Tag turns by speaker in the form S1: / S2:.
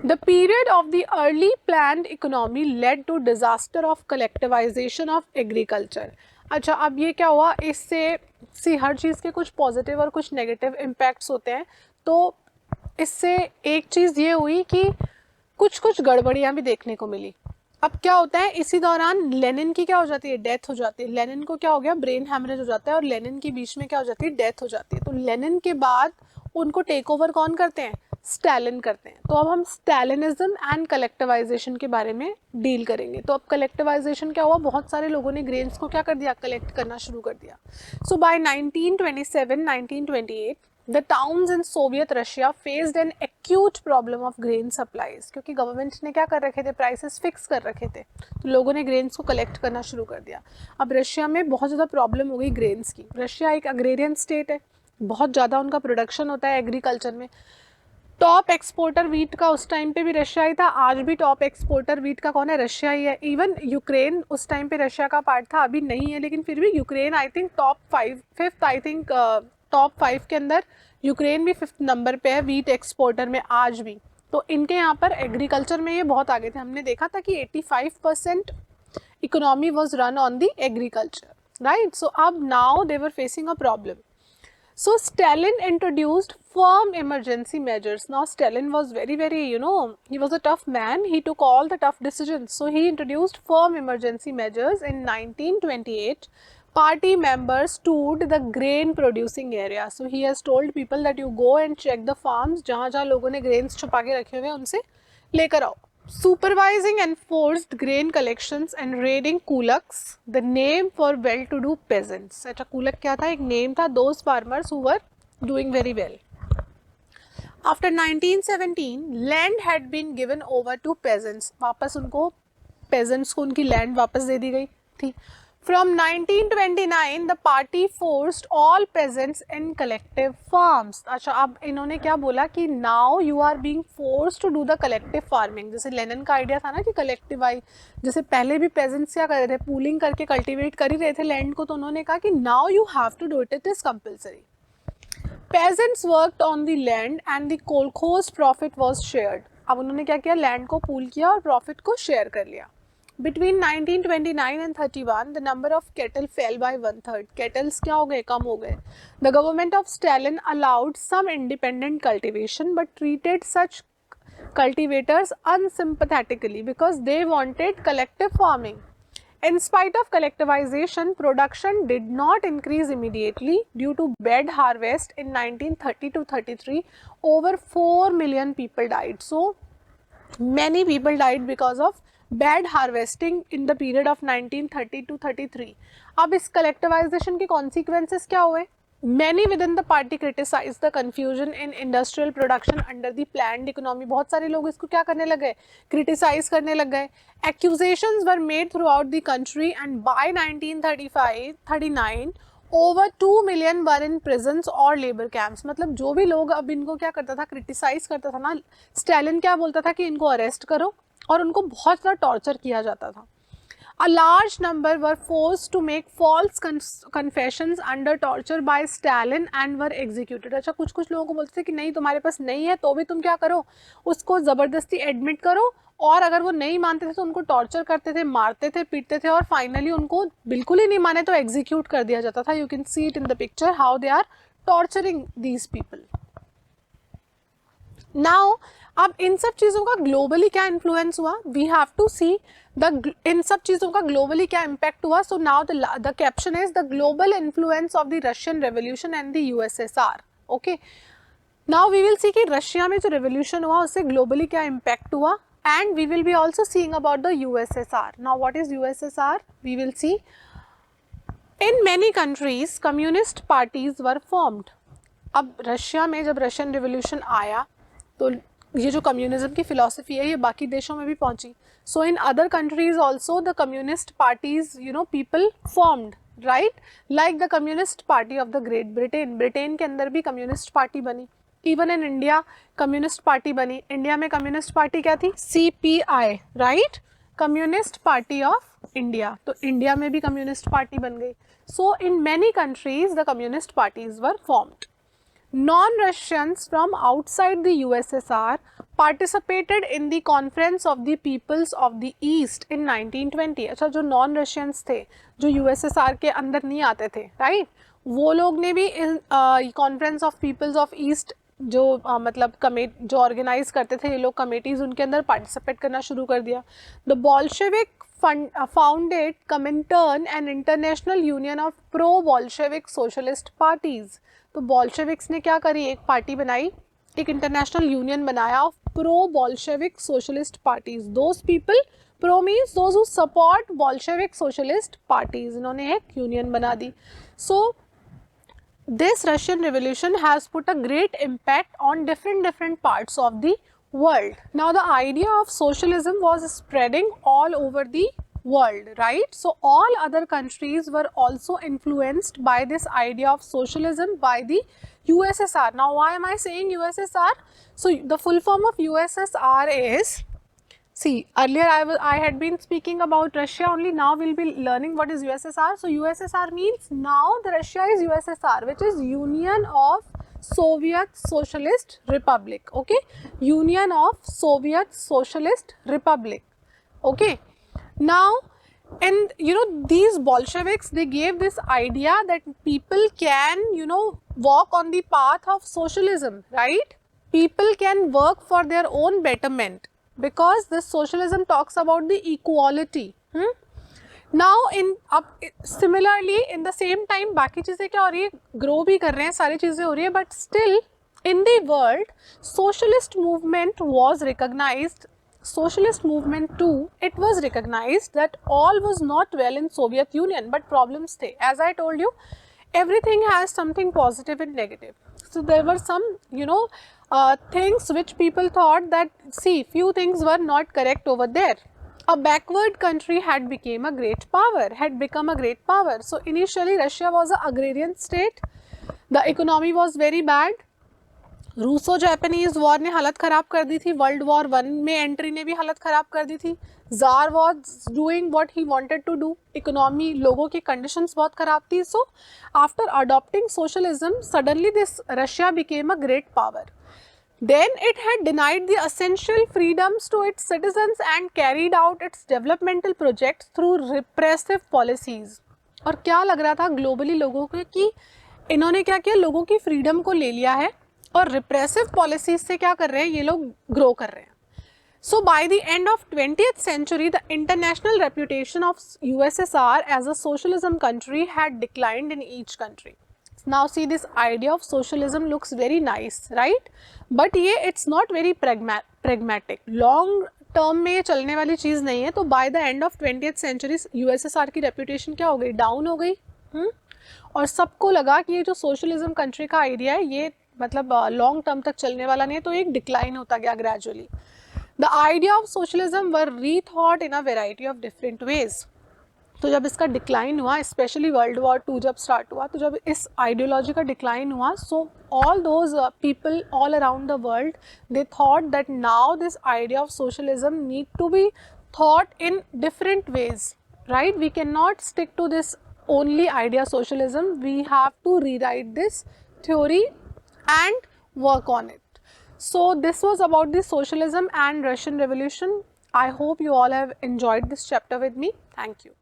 S1: The period of the early planned economy led to disaster of collectivization of agriculture. अच्छा, अब ये क्या हुआ, इससे हर चीज़ के कुछ पॉजिटिव और कुछ नेगेटिव इम्पैक्ट्स होते हैं। तो इससे एक चीज़ ये हुई कि कुछ कुछ गड़बड़ियाँ भी देखने को मिली। अब क्या होता है, इसी दौरान लेनिन की क्या हो जाती है, डेथ हो जाती है। लेनिन को क्या हो गया, ब्रेन हैमरेज हो जाता है, और लेनिन के बीच में क्या हो जाती है, डेथ हो जाती है। तो लेनिन के बाद उनको टेक ओवर कौन करते हैं, स्टालिन करते हैं। तो अब हम स्टालिनिज्म एंड कलेक्टिवाइजेशन के बारे में डील करेंगे। तो अब कलेक्टिवाइजेशन क्या हुआ, बहुत सारे लोगों ने ग्रेन्स को क्या कर दिया, कलेक्ट करना शुरू कर दिया। सो bye 1927 1928 the towns in Soviet Russia faced an acute problem of grain supplies, क्योंकि गवर्नमेंट ने क्या कर रखे थे, प्राइसेस फिक्स कर रखे थे, तो लोगों ने ग्रेन्स को कलेक्ट करना शुरू कर दिया। अब रशिया में बहुत ज़्यादा प्रॉब्लम हो गई ग्रेन्स की। रशिया एक अग्रेरियन स्टेट है, बहुत ज़्यादा उनका प्रोडक्शन होता है एग्रीकल्चर में। टॉप एक्सपोर्टर वीट का उस टाइम पे भी रशिया ही था, आज भी टॉप एक्सपोर्टर वीट का कौन है, रशिया ही है। इवन यूक्रेन उस टाइम पे रशिया का पार्ट था, अभी नहीं है, लेकिन फिर भी Ukraine I think fifth I think top 5 के अंदर यूक्रेन भी 5th नंबर पे है वीट एक्सपोर्टर में आज भी। तो इनके यहाँ पर एग्रीकल्चर में ये बहुत आगे थे। हमने देखा था कि 85% economy was run on the agriculture, right. So अब now they were facing a problem. So Stalin introduced firm emergency measures. Now Stalin was very, he was a tough man. He took all the tough decisions. So he introduced firm emergency measures in 1928. Party members toured the grain producing area. So he has told people that you go and check the farms. जहाँ जहाँ लोगों ने grains छुपा के रखे हुए हैं उनसे लेकर आओ. Supervising enforced grain collections and raiding kulaks, the name for well-to-do peasants. अच्छा, kulak क्या था, एक name था those farmers who were doing very well. After 1917, land had been given over to peasants. वापस उनको peasants को उनकी land वापस दे दी गई थी. From 1929, the party forced all peasants in collective farms. अच्छा, अब इन्होंने क्या बोला कि now you are being forced to do the collective farming. जैसे लेनिन का आइडिया था ना कि कलेक्टिवाई, जैसे पहले भी peasants क्या कर रहे थे, पूलिंग करके कल्टिवेट कर ही रहे थे लैंड को, तो उन्होंने कहा कि now you have to do it, it is compulsory. Peasants worked on the land and the kolkhoz profit was shared. अब उन्होंने क्या किया, लैंड को पूल किया और प्रॉफिट को शेयर कर लिया. Between 1929 and 31, the number of cattle fell by 1/3. Kettles क्या हो गए, कम हो गए. The government of Stalin allowed some independent cultivation, but treated such cultivators unsympathetically because they wanted collective farming. In spite of collectivization, production did not increase immediately due to bad harvest in 1930 to 33. Over 4 million people died. So many people died because of bad harvesting in the period of 1930 to 33. अब इस collectivisation के consequences क्या हुए, many within the party criticize the confusion in industrial production under the planned economy. बहुत सारे लोग इसको क्या करने लग गए, क्रिटिसाइज करने लग गए. Accusations were made throughout the country and by 1935-39 over 2 million were in prisons और लेबर कैंप्स. मतलब जो भी लोग अब इनको क्या करता था, क्रिटिसाइज करता था ना, स्टालिन क्या बोलता था कि इनको अरेस्ट करो, और उनको बहुत ज़्यादा टॉर्चर किया जाता था. A large number were forced to make false confessions under torture by Stalin and were executed. अच्छा, कुछ कुछ लोगों को बोलते थे कि नहीं तुम्हारे पास नहीं है तो भी तुम क्या करो, उसको ज़बरदस्ती एडमिट करो, और अगर वो नहीं मानते थे तो उनको टॉर्चर करते थे, मारते थे, पीटते थे, और फाइनली उनको बिल्कुल ही नहीं माने तो एग्जीक्यूट कर दिया जाता था. You can see it in the picture how they are torturing these people. Now अब इन सब चीज़ों का ग्लोबली क्या इन्फ्लुएंस हुआ, वी हैव टू सी इन सब चीज़ों का ग्लोबली क्या इम्पैक्ट हुआ. So now the caption is the global influence of the Russian revolution and the USSR. Okay, now we will see कि रशिया में जो रेवोल्यूशन हुआ उससे ग्लोबली क्या इम्पैक्ट हुआ, and we will be also seeing about the USSR. Now what is USSR, we will see. In many countries communist parties were formed. अब Russia में जब रशियन रेवोल्यूशन आया तो ये जो कम्युनिज्म की फिलॉसफी है ये बाकी देशों में भी पहुंची. So in other countries also the communist parties, people formed, right, like the communist party of the great Britain. Britain के अंदर भी कम्युनिस्ट पार्टी बनी. Even in India communist party बनी. इंडिया में कम्युनिस्ट पार्टी क्या थी, CPI, right, communist party of India. तो India में भी कम्युनिस्ट पार्टी बन गई. So in many countries the communist parties were formed. Non-Russians from outside the USSR participated in the Conference of the Peoples of the East in 1920. अच्छा, जो non-Russians थे, जो USSR के अंदर नहीं आते थे, right? वो लोग ने भी इन Conference of Peoples of East जो मतलब जो ऑर्गेनाइज करते थे ये लोग कमेटीज, उनके अंदर पार्टिसिपेट करना शुरू कर दिया. The Bolshevik founded Comintern, an international union of pro-Bolshevik socialist parties. तो बॉल्शेविक्स ने क्या करी, एक पार्टी बनाई, एक इंटरनेशनल यूनियन बनाया of pro Bolshevik socialist parties. Those people, pro means those who support Bolshevik socialist parties, इन्होंने एक यूनियन बना दी. सो this Russian revolution has put a great impact on different parts of the world. Now the idea of socialism was spreading all over the world, right? So all other countries were also influenced by this idea of socialism by the USSR. Now why am I saying USSR? So the full form of USSR is, see, earlier I had been speaking about Russia only, now we'll be learning what is USSR. So USSR means now the Russia is USSR, which is Union of Soviet Socialist Republic, okay? Union of Soviet Socialist Republic, okay? Now, and you know, these Bolsheviks, they gave this idea that people can, you know, walk on the path of socialism, right? People can work for their own betterment, because this socialism talks about the equality. Now similarly in the same time बाकी चीज़ें क्या हो रही है, grow भी कर रहे हैं, सारी चीज़ें हो रही है, but still in the world socialist movement was recognized. Socialist movement too, it was recognized that all was not well in Soviet Union, but problems थे. As I told you, everything has something positive and negative. So there were some, you know, things which people thought that, see, few things were not correct over there. A backward country had become a great power. So initially Russia was an agrarian state. The economy was very bad. Russo Japanese war ने हालत ख़राब कर दी थी, world war 1 में entry ने भी हालत ख़राब कर दी थी. Tsar was doing what he wanted to do. Economy, लोगों की कंडीशंस बहुत ख़राब थी. So after adopting socialism suddenly this Russia became a great power. Then it had denied the essential freedoms to its citizens and carried out its developmental projects through repressive policies. और क्या लग रहा था globally लोगों को कि इन्होंने क्या किया, लोगों की फ्रीडम को ले लिया है और रिप्रेसिव पॉलिसीज से क्या कर रहे हैं, ये लोग ग्रो कर रहे हैं. So by the end of 20th century, the international reputation of USSR as a socialism country had declined in each country. Now see, this idea of socialism looks very nice, right? But ये it's not very pragmatic. Long term में ये चलने वाली चीज़ नहीं है. तो by the end of 20th century, USSR की reputation क्या हो गई, डाउन हो गई. और सबको लगा कि ये जो सोशलिज्म कंट्री का आइडिया है ये मतलब लॉन्ग टर्म तक चलने वाला नहीं है, तो एक डिक्लाइन होता गया gradually. The idea of socialism were rethought in a variety of different ways. तो जब इसका डिक्लाइन हुआ, स्पेशली वर्ल्ड वॉर 2 जब स्टार्ट हुआ, तो जब इस आइडियोलॉजी का डिक्लाइन हुआ, so all those people all around the world they thought that now this idea of socialism need to be thought in different ways, right? We can not stick to this only idea socialism. We have to rewrite this theory and work on it. So this was about the socialism and Russian Revolution. I hope you all have enjoyed this chapter with me. Thank you.